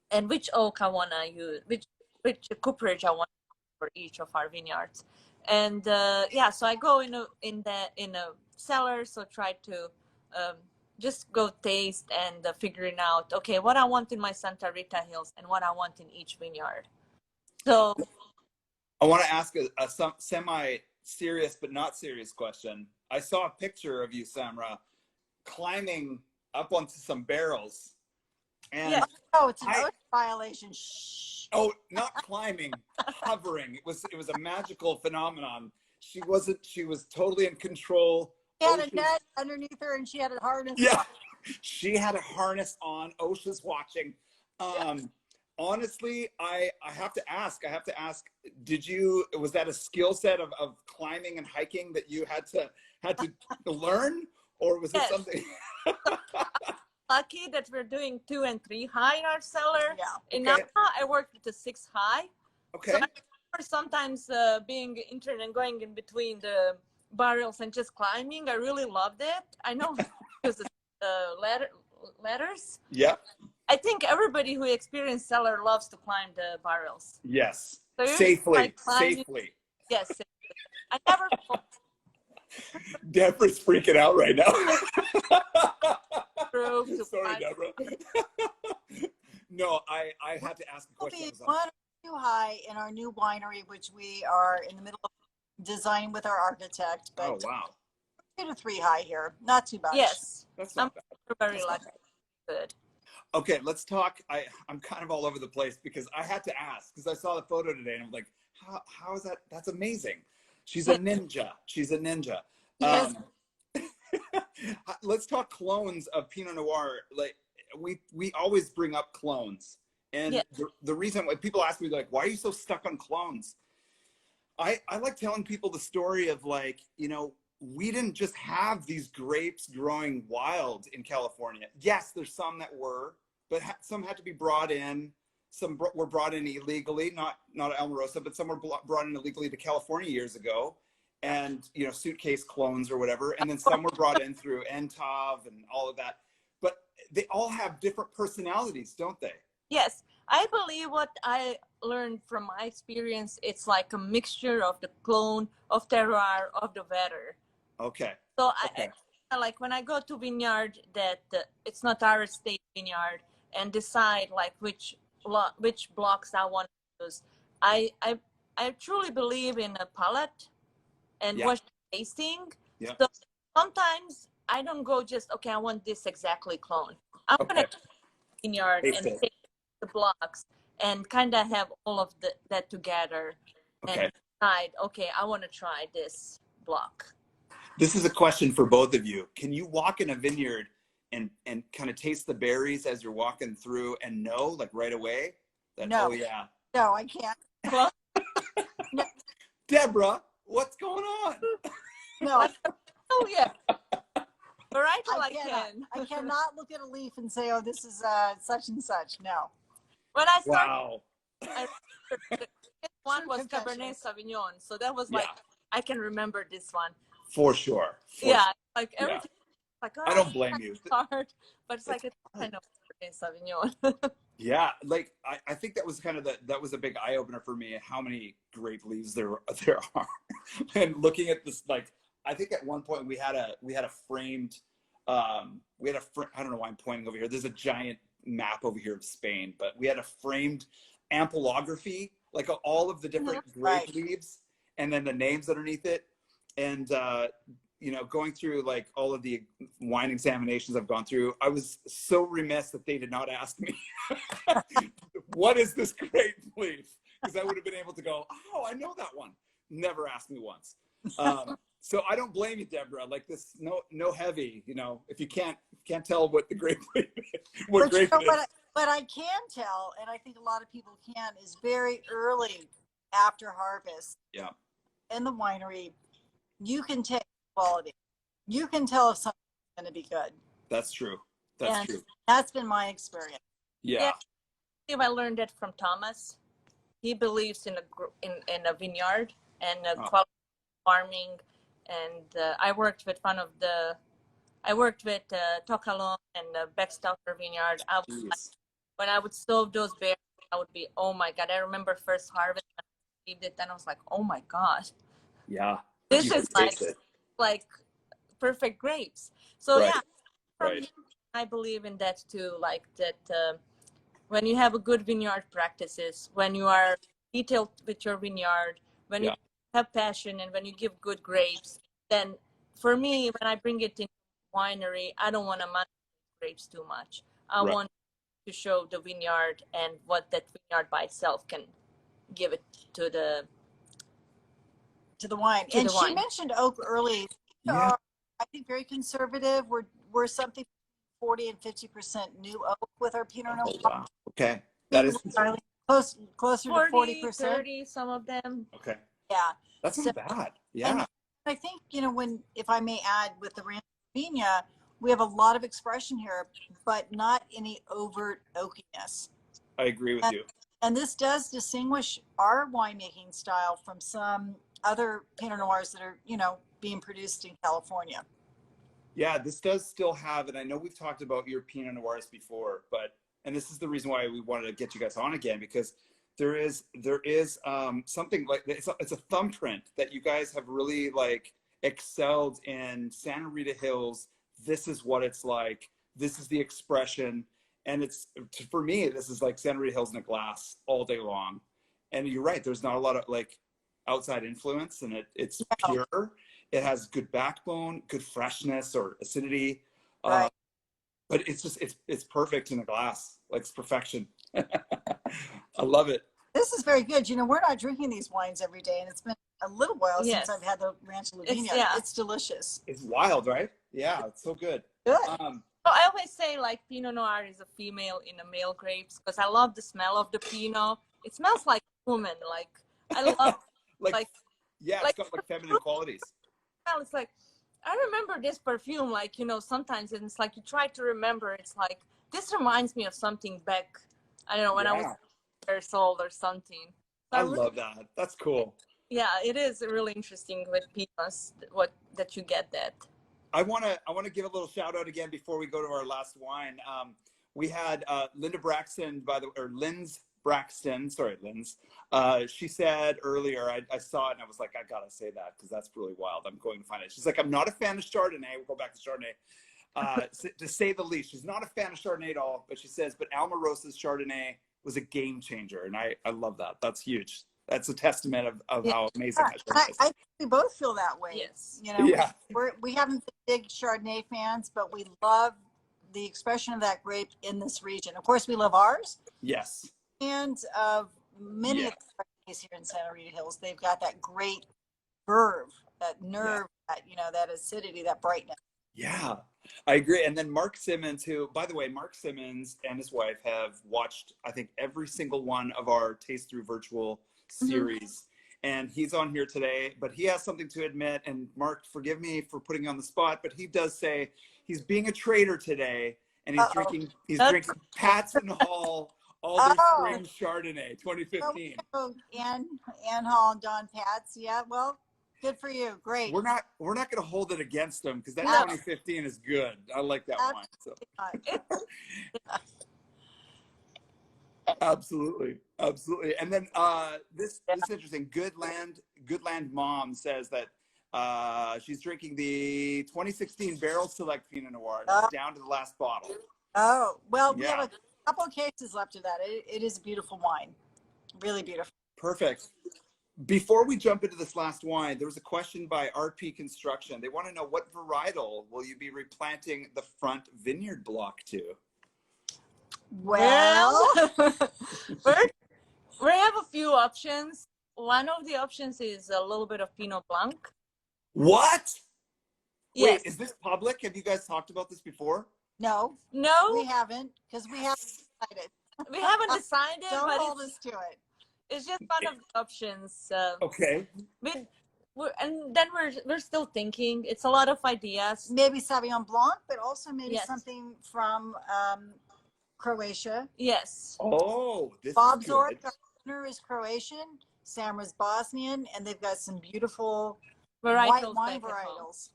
and which oak I want to use, which cooperage I want for each of our vineyards, and so I go in a cellar, so try to. Just go taste and figuring out, okay, what I want in my Santa Rita Hills and what I want in each vineyard. So I want to ask a semi-serious but not serious question. I saw a picture of you, Samra, climbing up onto some barrels. And oh, it's a notice violation. Shh. Oh, not climbing, hovering. It was a magical phenomenon. She was totally in control. She had a net underneath her and she had a harness. Yeah. She had a harness on. OSHA's watching. Honestly, I have to ask, was that a skill set of climbing and hiking that you had to learn, or was it something? Lucky that we're doing 2 and 3 high in our cellar. Yeah. In Okay. Alma, I worked with the 6 high. Okay. So I remember sometimes being intern and going in between the barrels and just climbing. I really loved it. I know because the ladders. Yeah. I think everybody who experienced cellar loves to climb the barrels. Yes. So Safely. climbing, Safely. yes. I never. Deborah's freaking out right now. Sorry, Climb. Deborah. No, I had to ask a We'll question. be 1 or 2 high in our new winery, which we are in the middle of designing with our architect. But Oh, wow. 2 to 3 high here, not too much. Yes. That's not bad. Very That's not lucky. bad. Good. Okay, let's talk. I'm kind of all over the place because I had to ask because I saw the photo today and I'm like, how is that? That's amazing. She's a ninja. She's a ninja. Yes. Let's talk clones of Pinot Noir. Like we always bring up clones, and the reason why people ask me like, why are you so stuck on clones? I like telling people the story of like, we didn't just have these grapes growing wild in California. Yes, there's some that were, but some had to be brought in. Some were brought in illegally, not Alma Rosa, but some were brought in illegally to California years ago. And, suitcase clones or whatever. And then some were brought in through NTOV and all of that. But they all have different personalities, don't they? Yes. I believe what I learned from my experience, it's like a mixture of the clone, of terroir, of the weather. Okay. So okay. I like when I go to vineyard that it's not our state vineyard and decide like which blocks I want to use. I truly believe in a palate and what tasting. Yeah. So sometimes I don't go just, okay, I want this exactly clone. I'm going to vineyard and take the blocks and kind of have all of that together and decide, okay, I want to try this block. This is a question for both of you. Can you walk in a vineyard and kind of taste the berries as you're walking through and know like right away that, no. Oh yeah. No, I can't. No. Deborah, what's going on? No. Oh yeah. I can. I cannot look at a leaf and say, oh, this is such and such. No. When I started, wow. One was Cabernet Sauvignon, so that was like I can remember this one. For sure. Like everything. Like, I don't blame you. Hard, but it's like it's kind of Cabernet Sauvignon. Yeah, like I think that was kind of that was a big eye opener for me. How many grape leaves there are, and looking at this, like I think at one point we had a framed, I don't know why I'm pointing over here. There's a giant map over here of Spain, but we had a framed ampelography, like all of the different grape leaves, and then the names underneath it, and going through like all of the wine examinations I've gone through, I was so remiss that they did not ask me, what is this grape leaf? Because I would have been able to go, oh, I know that one. Never asked me once. So I don't blame you, Deborah. Like this, no heavy, if you can't tell what the grape leaf is, what grape it is. But I can tell, and I think a lot of people can, is very early after harvest. Yeah. In the winery, you can take quality. You can tell if something's going to be good. That's true. That's true. That's been my experience. Yeah. I learned that from Thomas. He believes in a vineyard and quality farming. And I worked with Tocalon and Beckstaufer Vineyard. When I would sow those berries, I would be, oh my God. I remember first harvest when I received it, and I was like, oh my God. Yeah. This is like perfect grapes. So I believe in that too. Like that when you have a good vineyard practices, when you are detailed with your vineyard, when you have passion and when you give good grapes, then for me, when I bring it in winery, I don't want to manipulate grapes too much. I want to show the vineyard and what that vineyard by itself can give it to the wine. And she mentioned oak early. I think very conservative. We're something 40 and 50% new oak with our Pinot Oh, Noir. wow. Okay. That is Closer to 40, 40%. 30, some of them. okay. Yeah. That's So, not bad. Yeah. and I think, if I may add, with the Rancho Vina, we have a lot of expression here, but not any overt oakiness. I agree with you. And this does distinguish our winemaking style from some other Pinot Noirs that are, being produced in California. Yeah, this does still have, and I know we've talked about your Pinot Noirs before, and this is the reason why we wanted to get you guys on again, because there is something like it's a thumbprint that you guys have really like excelled in Santa Rita Hills. This is what it's like. This is the expression, and for me, this is like Santa Rita Hills in a glass all day long. And you're right. There's not a lot of like outside influence, and it's pure. It has good backbone, good freshness or acidity. Right. But it's perfect in a glass. Like, it's perfection. I love it. This is very good. We're not drinking these wines every day, and it's been a little while since I've had the Rancho Vina. It's delicious. It's wild, right? Yeah, it's so good. Good. I always say like Pinot Noir is a female in a male grapes because I love the smell of the Pinot. It smells like a woman. Like I love it's got like feminine qualities. It's like, I remember this perfume, like, sometimes it's like you try to remember, it's like, this reminds me of something back, I don't know, when I was years old or something. So I love that. That's cool. Yeah, it is really interesting with Pinots, that you get that. I want to give a little shout out again before we go to our last wine. We had Linda Braxton, Lynn's Braxton, sorry, Lynn's. She said earlier, I saw it and I was like, I gotta say that because that's really wild. I'm going to find it. She's like, I'm not a fan of Chardonnay. We'll go back to Chardonnay. To say the least, she's not a fan of Chardonnay at all, but she says, but Alma Rosa's Chardonnay was a game changer. And I love that. That's huge. That's a testament of how amazing that Chardonnay is. I think we both feel that way. Yes. We haven't been big Chardonnay fans, but we love the expression of that grape in this region. Of course, we love ours. Yes. And of many of the Chardonnays here in Santa Rita Hills, they've got that great verve, that nerve, that acidity, that brightness. Yeah, I agree. And then Mark Simmons, who, by the way, Mark Simmons and his wife have watched, I think, every single one of our Taste Through Virtual series. And he's on here today, but he has something to admit. And Mark, forgive me for putting you on the spot, but he does say he's being a traitor today, and he's drinking Pat's and Hall Alder Spring Chardonnay 2015. Ann Hall and Don Patz. Yeah, well, good for you. Great. We're not going to hold it against them because that 2015 is good. I like that wine. So. Absolutely. And then this is interesting. Goodland Mom says that she's drinking the 2016 Barrel Select Pinot Noir. It's down to the last bottle. Oh, well, we have a couple of cases left of that. It is a beautiful wine. Really beautiful. Perfect. Before we jump into this last wine, there was a question by RP Construction. They want to know, what varietal will you be replanting the front vineyard block to? Well, we have a few options. One of the options is a little bit of Pinot Blanc. What? Yes. Wait, is this public? Have you guys talked about this before? No, we haven't, because we haven't decided. We haven't decided. Don't but hold us to it. It's just one of the options. Okay. And then we're still thinking. It's a lot of ideas. Maybe Sauvignon Blanc, but also maybe something from Croatia. Yes. Oh, this Bob is Zork, good. our owner, is Croatian. Samra's Bosnian, and they've got some beautiful Varietals, white wine varietals.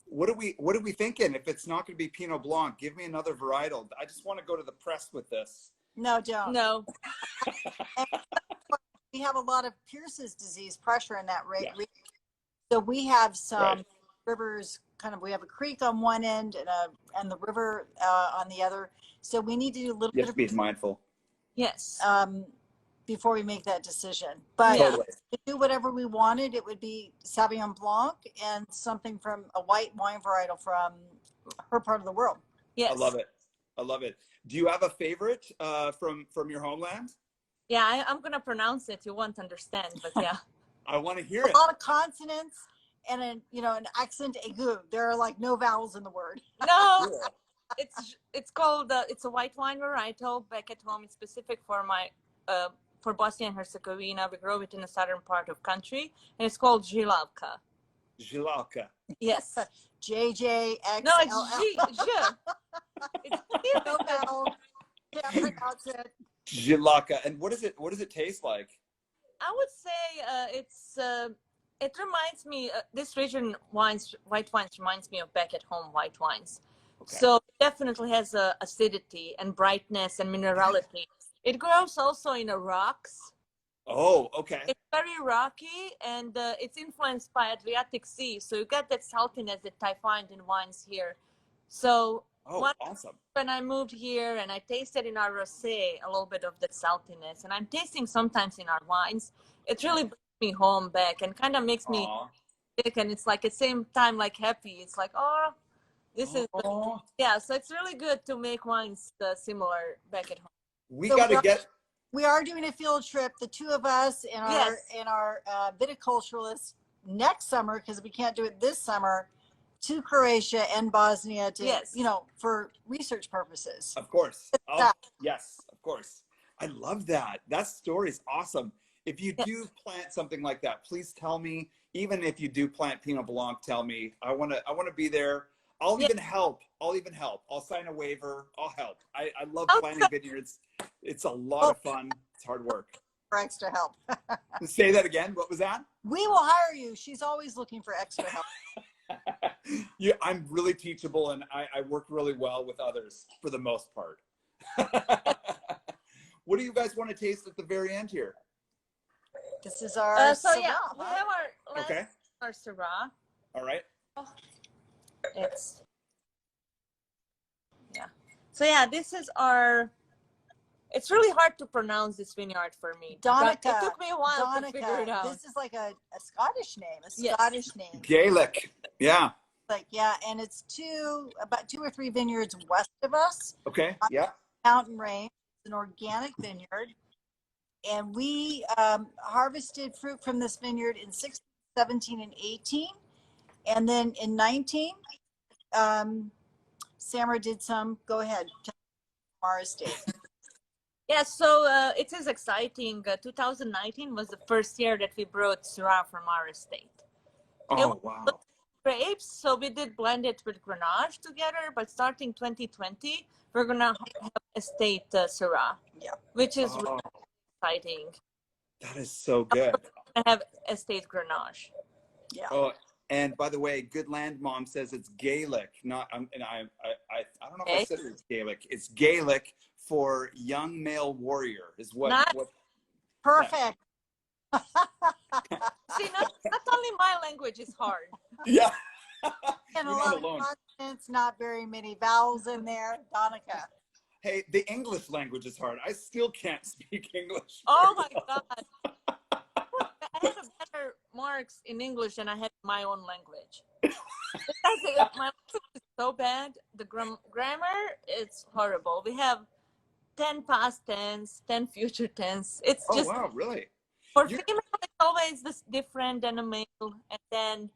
What are we thinking? If it's not going to be Pinot Blanc, give me another varietal. I just want to go to the press with this. No, don't. No. We have a lot of Pierce's disease pressure in that region. So we have some rivers, we have a creek on one end and the river on the other. So we need to do a little bit of be mindful. Yes. Before we make that decision. But Totally. to do whatever we wanted, it would be Sauvignon Blanc and something from a white wine varietal from her part of the world. Yes. I love it. Do you have a favorite from your homeland? Yeah, I'm gonna pronounce it. You won't understand, but yeah. I want to hear it. A lot of consonants and an accent aigu. There are like no vowels in the word. No. it's called it's a white wine varietal back at home. It's specific for Bosnia and Herzegovina. We grow it in the southern part of country, and it's called Žilavka. Žilavka. Yes. JJXL. No, it's It's No, no. Can't pronounce it. Žilavka. And what does it taste like? I would say it reminds me, this region white wines reminds me of back at home white wines. Okay. So it definitely has acidity and brightness and minerality. It grows also in the rocks. Oh, okay. It's very rocky, and it's influenced by Adriatic Sea. So you get that saltiness that I find in wines here. So awesome. when I moved here and I tasted in our rosé a little bit of that saltiness, and I'm tasting sometimes in our wines, it really brings me home back and kind of makes me sick, and it's like at the same time like happy. It's like, oh, this is yeah. So it's really good to make wines similar back at home. We got to get. We are doing a field trip, the two of us and our viticulturalists next summer, because we can't do it this summer, to Croatia and Bosnia to, for research purposes. Of course. Yes, of course. I love that. That story is awesome. If you do plant something like that, please tell me. Even if you do plant Pinot Blanc, tell me. I want to be there. I'll even help. I'll sign a waiver. I'll help. I love planting vineyards. It's a lot of fun. It's hard work. For extra help. Say that again. What was that? We will hire you. She's always looking for extra help. Yeah, I'm really teachable, and I work really well with others for the most part. What do you guys want to taste at the very end here? This is our Syrah, we have our Syrah. All right. This is our. It's really hard to pronounce this vineyard for me. Donica. It took me a while to figure it out. This is like a Scottish name. Scottish name. Gaelic. Yeah. And it's about 2 or 3 vineyards west of us. Okay. Yeah. Mountain range. It's an organic vineyard. And we harvested fruit from this vineyard in 16, 17, and 18. And then in 19, Samra did some. Go ahead. Our estate. Yeah, so it is exciting. 2019 was the first year that we brought Syrah from our estate. Oh, wow. Grapes, so we did blend it with Grenache together, but starting 2020, we're going to have estate Syrah, which is really exciting. That is so good. I have estate Grenache. Yeah. Oh, and by the way, Good Land Mom says it's Gaelic, not, and I don't know if I said it's Gaelic. It's Gaelic for young male warrior is what perfect. See, not only my language is hard. Yeah. And a lot of consonants, not very many vowels in there. Donica. Hey, the English language is hard. I still can't speak English. Oh my God. I had better marks in English than I had in my own language. Because my language is so bad. The grammar, it's horrible. We have 10 past tense, 10 future tense. It's just. Oh, wow, really? For female, it's always this different than a male. And then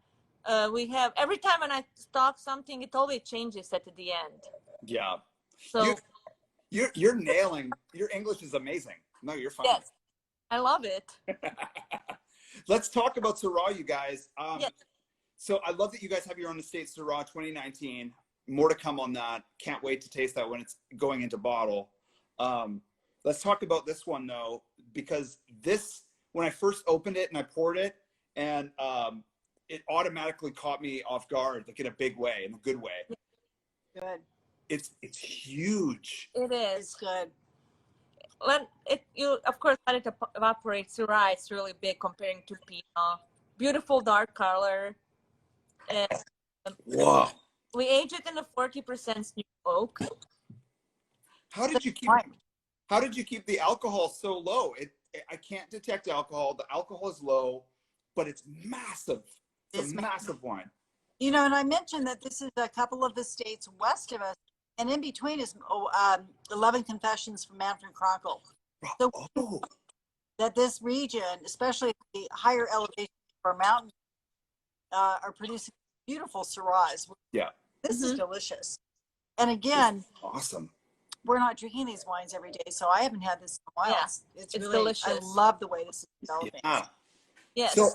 we have, every time when I stop something, it always changes at the end. Yeah. So you're nailing, your English is amazing. No, you're fine. Yes, I love it. Let's talk about Syrah, you guys. So I love that you guys have your own estate Syrah 2019. More to come on that. Can't wait to taste that when it's going into bottle. Let's talk about this one though, because when I first opened it and I poured it, and it automatically caught me off guard, like in a big way, in a good way. Good. It's huge. It is. It's good. You of course let it evaporate. Syrah, it's really big comparing to Pinot. Beautiful dark color. And wow. We age it in a 40% new oak. How did you keep the alcohol so low? I can't detect alcohol. The alcohol is low, but it's massive. It's a massive wine. And I mentioned that this is a couple of estates west of us, and in between is 11 Confessions from Manfred Kronkel. So that this region, especially the higher elevation of our mountains, are producing beautiful Syrahs. Yeah. This is delicious. And again, awesome. we're not drinking these wines every day, so I haven't had this in a while. Yeah, It's it's really delicious. I love the way this is developing. Yeah. Yes, So,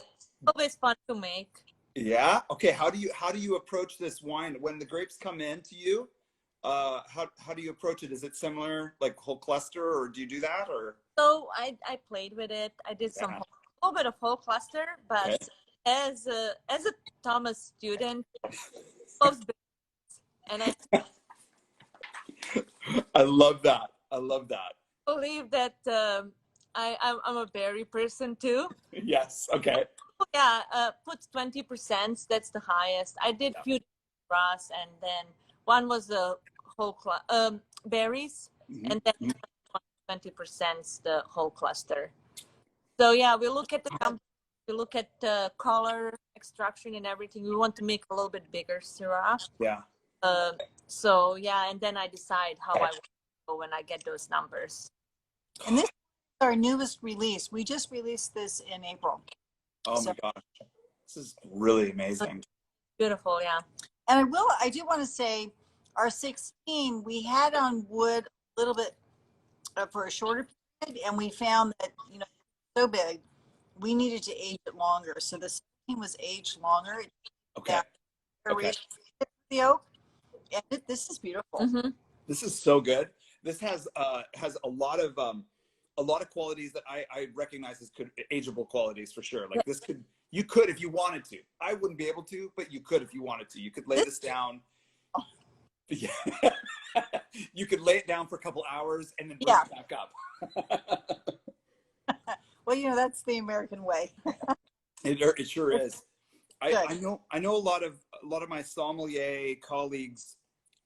always fun to make. yeah. Okay. How do you approach this wine when the grapes come in to you? How do you approach it? Is it similar, like whole cluster, or do you do that, or? So I played with it. I did a little bit of whole cluster, but Okay. as a Thomas student, loves business, and I I love that. I love that. believe that I'm a berry person too. Yes. Okay. Yeah, put 20%. That's the highest. I did few grass, and then one was a whole berries, and then 20% the whole cluster. So yeah, we look at the numbers, we look at the color extraction and everything. We want to make a little bit bigger Syrah. Yeah. So yeah, and then I decide how I want to go when I get those numbers. And this is our newest release. We just released this in April. Oh my gosh, this is really amazing. Beautiful, yeah. And I do want to say, our 16 we had on wood a little bit for a shorter period, and we found that so big we needed to age it longer. So the 16 was aged longer. Okay. Okay. The oak, and this is beautiful. Mm-hmm. This is so good. This has a lot of qualities that I recognize as ageable qualities for sure. Like you could if you wanted to. I wouldn't be able to, but you could if you wanted to. You could lay this down. Yeah. You could lay it down for a couple hours and then bring it back up. Well, that's the American way. It sure is. I know a lot of my sommelier colleagues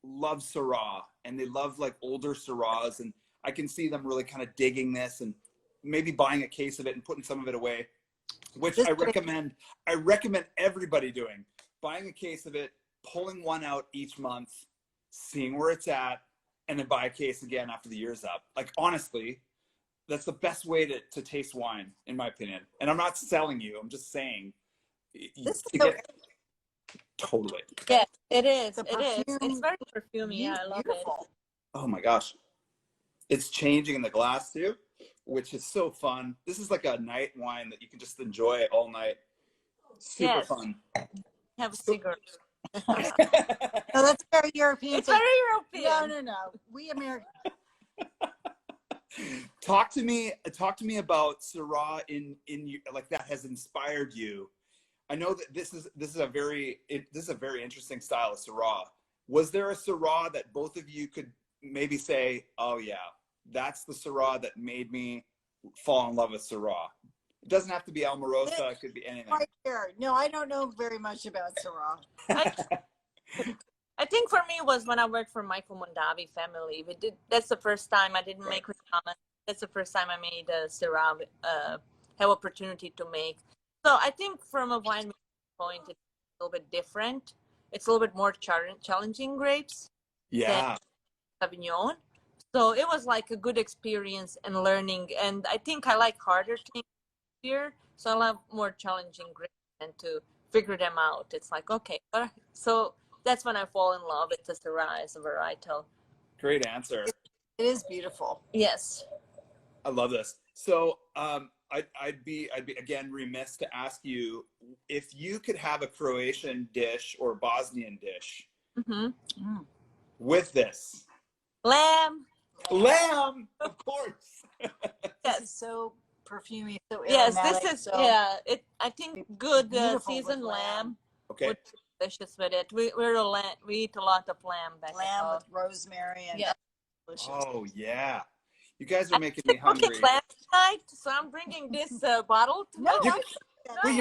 love Syrah, and they love like older Syrahs, and I can see them really kind of digging this and maybe buying a case of it and putting some of it away, which I recommend everybody doing. Buying a case of it, pulling one out each month, seeing where it's at, and then buy a case again after the year's up. Like, honestly, that's the best way to taste wine, in my opinion. And I'm not selling you, I'm just saying. Totally. Yeah, it is. The It is. perfume, It's very perfumey. Yeah, I love beautiful. it. Oh my gosh. It's changing in the glass too, which is so fun. This is like a night wine that you can just enjoy all night. Super fun. Have a cigarette. No, that's very European. It's very European. No. We Americans. Talk to me about Syrah in like that has inspired you. I know that this is a very interesting style of Syrah. Was there a Syrah that both of you could maybe say, oh yeah, that's the Syrah that made me fall in love with Syrah? It doesn't have to be Alma Rosa. It could be anything. Right here. No, I don't know very much about Syrah. I think for me it was when I worked for Michael Mondavi family. That's the first time I didn't make with Thomas. That's the first time I made a Syrah, have opportunity to make. So I think from a wine point, it's a little bit different. It's a little bit more challenging grapes. Yeah. Than Sauvignon. So it was like a good experience and learning. And I think I like harder things here. So I love more challenging grapes and to figure them out. It's like, okay. So that's when I fall in love with the Syrah as a varietal. Great answer. It is beautiful. Yes. I love this. So I'd be again remiss to ask you if you could have a Croatian dish or Bosnian dish with this. Lamb, of course. Yes, so perfumey, so yes, aromatic. this is so I think good beautiful seasoned with lamb. Okay. Would be delicious with it. We eat a lot of lamb back at home. with rosemary and delicious. Oh yeah, you guys are making me hungry. Cooking lamb tonight, so I'm bringing this bottle to No, my no, Wait,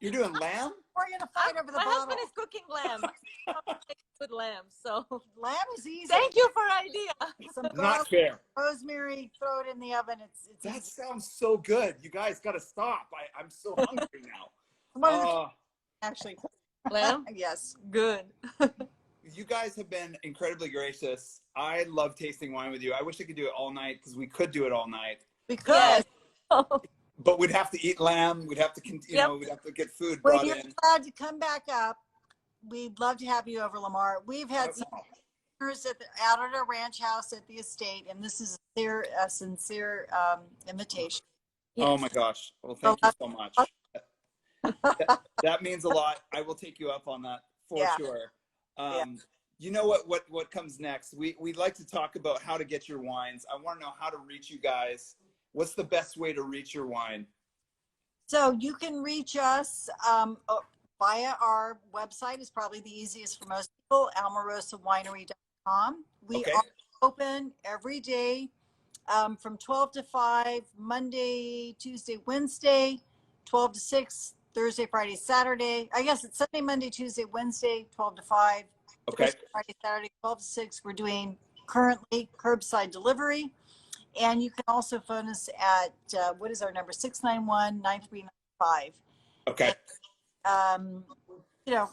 you're doing lamb? we're gonna fight over the my bottle. husband is cooking lamb. With lamb, so Lamb is easy. thank you for idea. Some Not garlic, fair. rosemary, throw it in the oven. It's That easy. sounds so good. You guys got to stop. I'm so hungry now. One of the- actually, Lamb, yes. good. You guys have been incredibly gracious. I love tasting wine with you. I wish I could do it all night because we could do it all night. Because But we'd have to eat lamb. We'd have to, we'd have to get food when brought you're in. allowed to come back up, we'd love to have you over, Lamar. We've had some dinners out at our ranch house at the estate, and this is a sincere invitation. Oh Yes. my gosh. Well, thank you so much. That means a lot. I will take you up on that for sure. You know what comes next? We'd like to talk about how to get your wines. I want to know how to reach you guys. What's the best way to reach your wine? So you can reach us via our website is probably the easiest for most people, almarosawinery.com. We are open every day from 12 to 5, Monday, Tuesday, Wednesday, 12 to 6, Thursday, Friday, Saturday. I guess it's Sunday, Monday, Tuesday, Wednesday, 12 to 5. Okay. Thursday, Friday, Saturday, 12 to 6. We're doing currently curbside delivery. And you can also phone us at, what is our number? 691-9395. Okay. And, you know,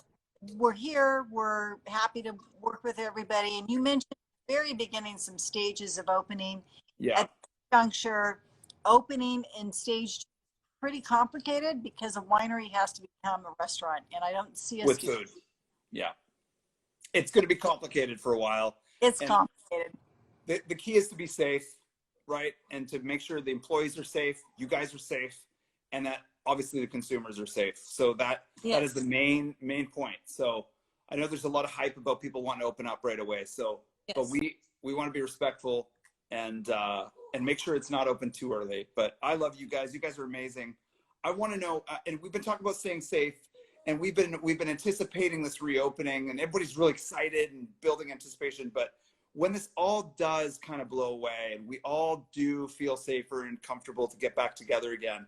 we're here. We're happy to work with everybody. And you mentioned at the very beginning some stages of opening. Yeah. At this juncture, opening in stage 2 is pretty complicated because a winery has to become a restaurant. And I don't see us With food. Yeah. It's going to be complicated for a while. It's complicated. The key is to be safe, right? And to make sure the employees are safe, you guys are safe, and that obviously the consumers are safe. So that is the main point. So I know there's a lot of hype about people wanting to open up right away. So, but we want to be respectful and make sure it's not open too early. But I love you guys. You guys are amazing. I want to know, and we've been talking about staying safe, and we've been anticipating this reopening, and everybody's really excited and building anticipation. But when this all does kind of blow away and we all do feel safer and comfortable to get back together again,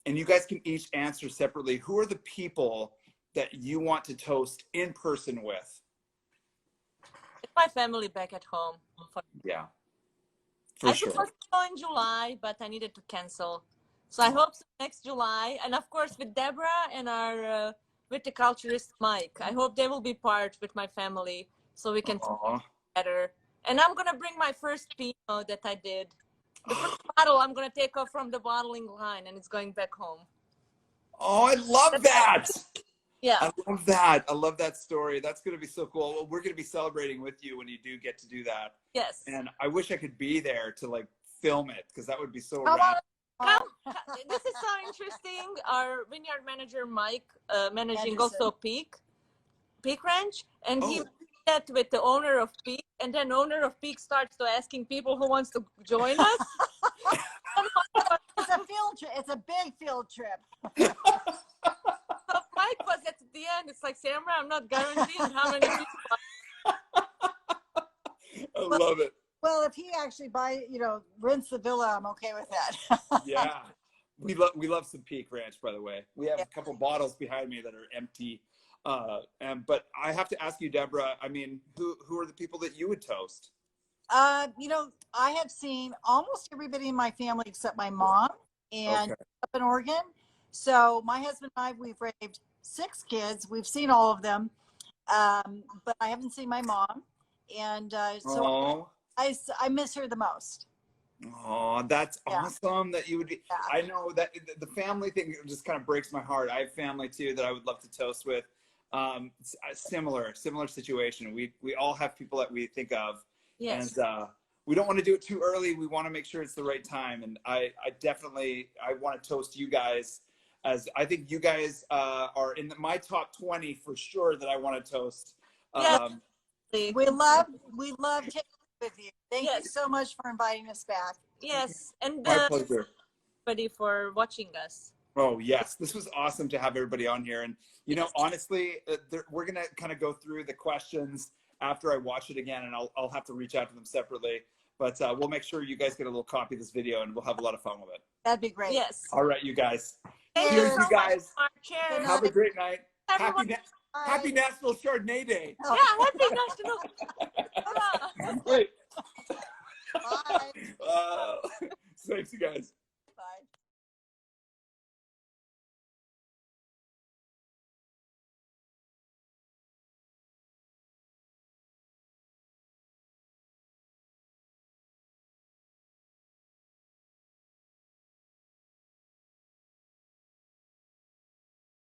and you guys can each answer separately, who are the people that you want to toast in person with? It's my family back at home. Yeah, I was supposed to go in July, but I needed to cancel. So I hope next July. And of course with Deborah and our viticulturist Mike, I hope they will be part with my family so we can talk better. And I'm going to bring my first Pinot that I did. The first bottle I'm going to take off from the bottling line, and it's going back home. Oh, I love that. Yeah. I love that. I love that story. That's going to be so cool. Well, we're going to be celebrating with you when you do get to do that. Yes. And I wish I could be there to like film it, because that would be so rad. This is so interesting. Our vineyard manager, Mike, managing Anderson. also Peak Ranch, and he met with the owner of Peak, and then owner of Peak starts to asking people who wants to join us. It's a field trip. It's a big field trip. So Mike was at the end. It's like, Samra, I'm not guaranteeing how many people. I love it. Well, if he actually rents the villa, I'm okay with that. Yeah. We love some Peak Ranch, by the way. We have a couple bottles behind me that are empty. But I have to ask you, Deborah, I mean, who are the people that you would toast? I have seen almost everybody in my family except my mom and up in Oregon. So my husband and I, we've raised 6 kids. We've seen all of them. But I haven't seen my mom. And so I miss her the most. Oh, that's awesome that you would be. I know that the family thing just kind of breaks my heart. I have family too that I would love to toast with. It's a similar situation. We all have people that we think of. Yes. And we don't want to do it too early. We want to make sure it's the right time. And I definitely want to toast you guys, as I think you guys are in my top 20 for sure that I want to toast. We love taking it with you. Thank you so much for inviting us back. Yes, and my pleasure. Everybody for watching us. Oh yes, this was awesome to have everybody on here. And honestly, we're gonna kind of go through the questions after I watch it again, and I'll have to reach out to them separately. But we'll make sure you guys get a little copy of this video, and we'll have a lot of fun with it. That'd be great. Yes. All right, you guys. Cheers, you guys. Cheers. Have a great night. Everyone. Happy National Chardonnay Day. Yeah, happy National.